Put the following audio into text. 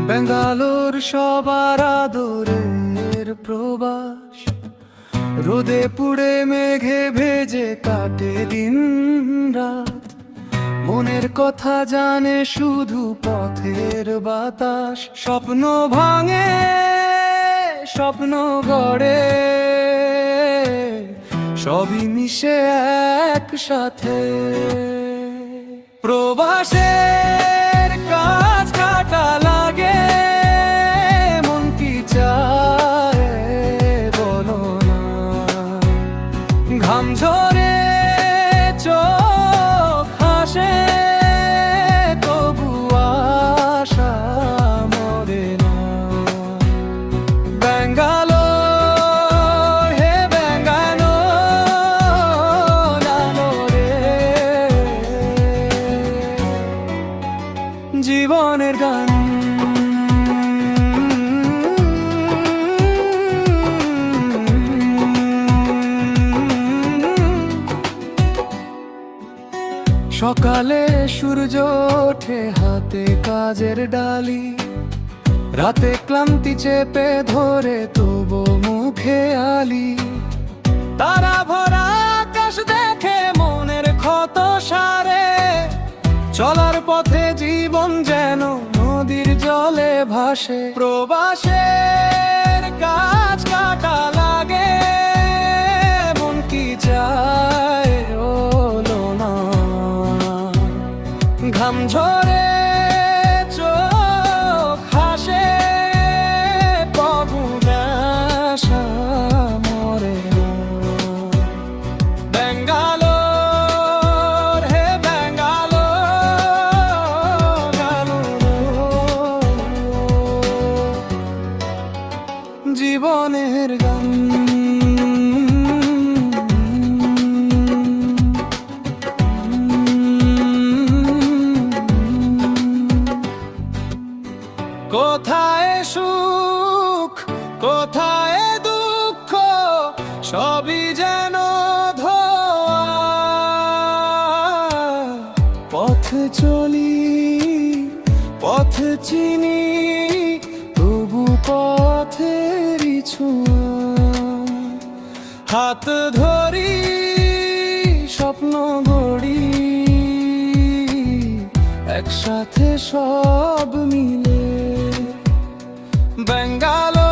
বেঙ্গালোর সবার আদরের প্রবাস, রোদে পুড়ে মেঘে ভেজে কাটে দিন রাত। মনের কথা জানে শুধু পথের বাতাস, স্বপ্ন ভাঙে স্বপ্ন গড়ে, সবই মিশে একসাথে। প্রবাসের কাজ কাটা লাগে, মন কি চায় বলো না। ঘাম ঝরে চোখ হাসে, তবু আশা মরে না। বেঙ্গালোর হে বেঙ্গালোর, আলো রে জীবনের গান। সকালে সূর্য ওঠে হাতে কাজের ডালি, রাতে ক্লান্তি চেপে ধরে তবু মুখে আলি। তারা ভরা আকাশ দেখে মনের ক্ষত সারে, চলার পথে জীবন যেন নদীর জলে ভাসে। প্রবাসের কাজ কাটা লাগে, মন কি চায় হলো না। ঘাম ঝরে চোখ হাসে, তবু আশা মরে না। বেঙ্গালোর হে বেঙ্গালোর, আলো জীবনের গান। কোথায় সুখ কোথায় দুঃখ, সবই যেন ধোয়া। পথ চলি পথ চিনি, তবু পথেরই ছোঁয়া। হাত ধরি স্বপ্ন গড়ি, একসাথে সব মিলে। বেঙ্গালোর